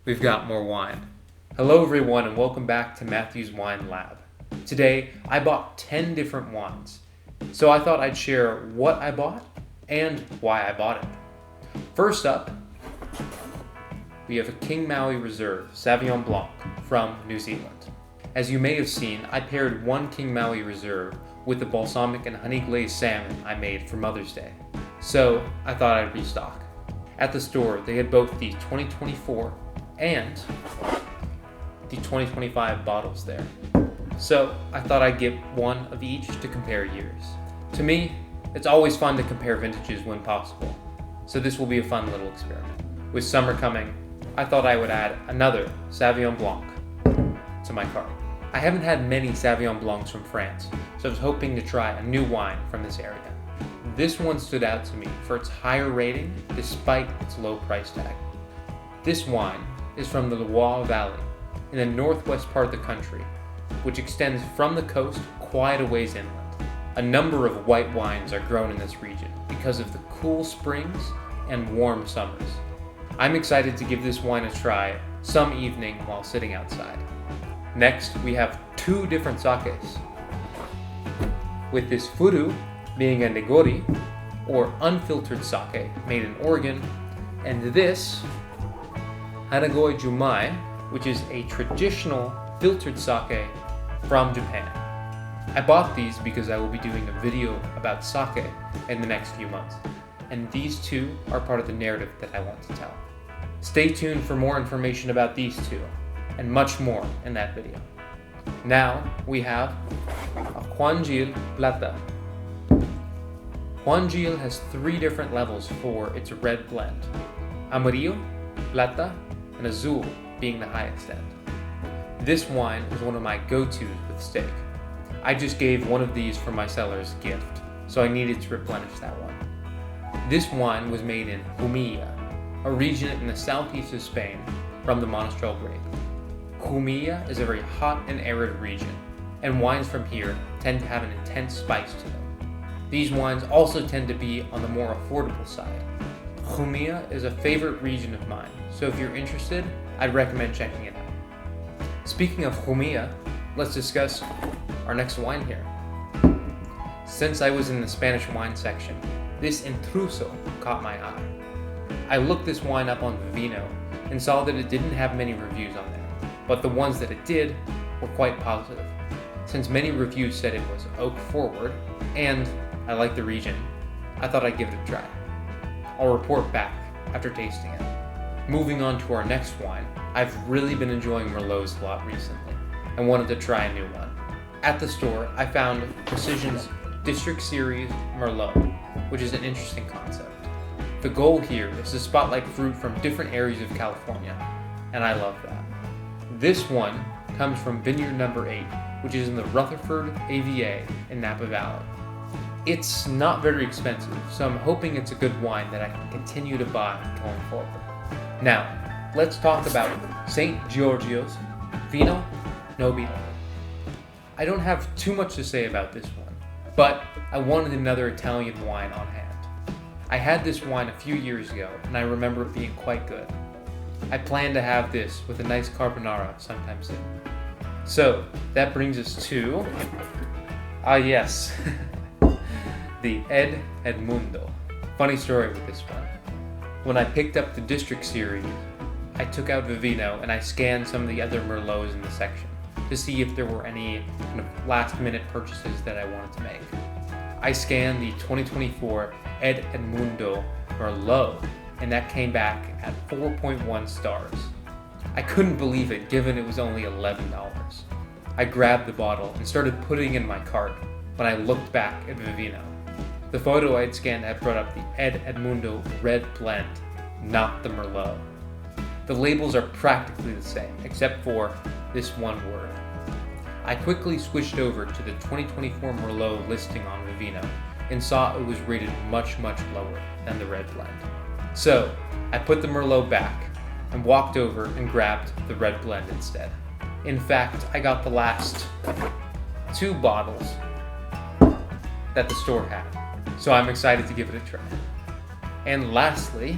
we've got more wine. Hello everyone and welcome back to Matthew's Wine Lab. Today, I bought 10 different wines. So I thought I'd share what I bought and why I bought it. First up, we have a King Maui Reserve Sauvignon Blanc from New Zealand. As you may have seen, I paired one King Maui Reserve with the balsamic and honey glazed salmon I made for Mother's Day. So I thought I'd restock. At the store, they had both the 2024 and the 2025 bottles there. So I thought I'd get one of each to compare years. To me, it's always fun to compare vintages when possible. So this will be a fun little experiment. With summer coming, I thought I would add another Sauvignon Blanc to my cart. I haven't had many Sauvignon Blancs from France, so I was hoping to try a new wine from this area. This one stood out to me for its higher rating despite its low price tag. This wine is from the Loire Valley in the northwest part of the country, which extends from the coast quite a ways inland. A number of white wines are grown in this region because of the cool springs and warm summers. I'm excited to give this wine a try some evening while sitting outside. Next, we have two different sakes, with this Furu being a Nigori, or unfiltered sake made in Oregon, and this Hanagoi Junmai, which is a traditional filtered sake from Japan. I bought these because I will be doing a video about sake in the next few months, and these two are part of the narrative that I want to tell. Stay tuned for more information about these two, and much more in that video. Now we have a Juan Gil Plata. Juan Gil has 3 different levels for its red blend: Amarillo, Plata, and Azul being the highest end. This wine is one of my go-tos with steak. I just gave one of these for my cellar's gift, so I needed to replenish that one. This wine was made in Jumilla, a region in the southeast of Spain, from the Monastrell grape. Jumilla is a very hot and arid region, and wines from here tend to have an intense spice to them. These wines also tend to be on the more affordable side. Jumilla is a favorite region of mine, so if you're interested, I'd recommend checking it out. Speaking of Jumilla, let's discuss our next wine here. Since I was in the Spanish wine section, this Intruso caught my eye. I looked this wine up on Vino and saw that it didn't have many reviews on there, but the ones that it did were quite positive. Since many reviews said it was oak forward, and I like the region, I thought I'd give it a try. I'll report back after tasting it. Moving on to our next wine, I've really been enjoying Merlots a lot recently and wanted to try a new one. At the store, I found Precision's District Series Merlot, which is an interesting concept. The goal here is to spotlight fruit from different areas of California, and I love that. This one comes from Vineyard Number 8, which is in the Rutherford AVA in Napa Valley. It's not very expensive, so I'm hoping it's a good wine that I can continue to buy going forward. Now, let's talk about St. Giorgio's Vino, Nobile. I don't have too much to say about this one, but I wanted another Italian wine on hand. I had this wine a few years ago, and I remember it being quite good. I plan to have this with a nice carbonara sometime soon. So, that brings us to, yes, the Edmundo. Funny story with this one. When I picked up the District Series, I took out Vivino and I scanned some of the other Merlots in the section to see if there were any kind of last-minute purchases that I wanted to make. I scanned the 2024 Edmundo Merlot, and that came back at 4.1 stars. I couldn't believe it given it was only $11. I grabbed the bottle and started putting it in my cart when I looked back at Vivino. The photo I had scanned had brought up the Edmundo Red Blend, not the Merlot. The labels are practically the same, except for this one word. I quickly switched over to the 2024 Merlot listing on Vivino and saw it was rated much, much lower than the Red Blend. So, I put the Merlot back and walked over and grabbed the Red Blend instead. In fact, I got the last 2 bottles that the store had, so I'm excited to give it a try. And lastly,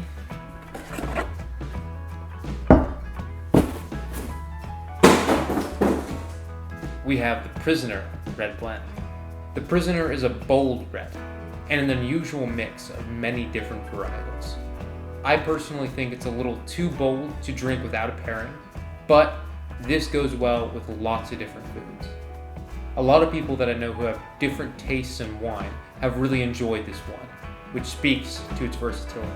we have the Prisoner Red Blend. The Prisoner is a bold red, and an unusual mix of many different varietals. I personally think it's a little too bold to drink without a pairing, but this goes well with lots of different foods. A lot of people that I know who have different tastes in wine have really enjoyed this one, which speaks to its versatility.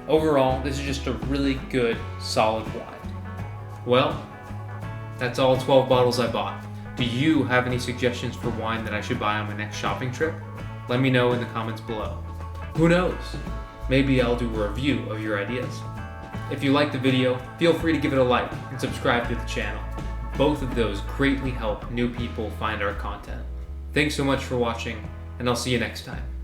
Overall, this is just a really good, solid wine. Well, that's all 12 bottles I bought. Do you have any suggestions for wine that I should buy on my next shopping trip? Let me know in the comments below. Who knows? Maybe I'll do a review of your ideas. If you liked the video, feel free to give it a like and subscribe to the channel. Both of those greatly help new people find our content. Thanks so much for watching, and I'll see you next time.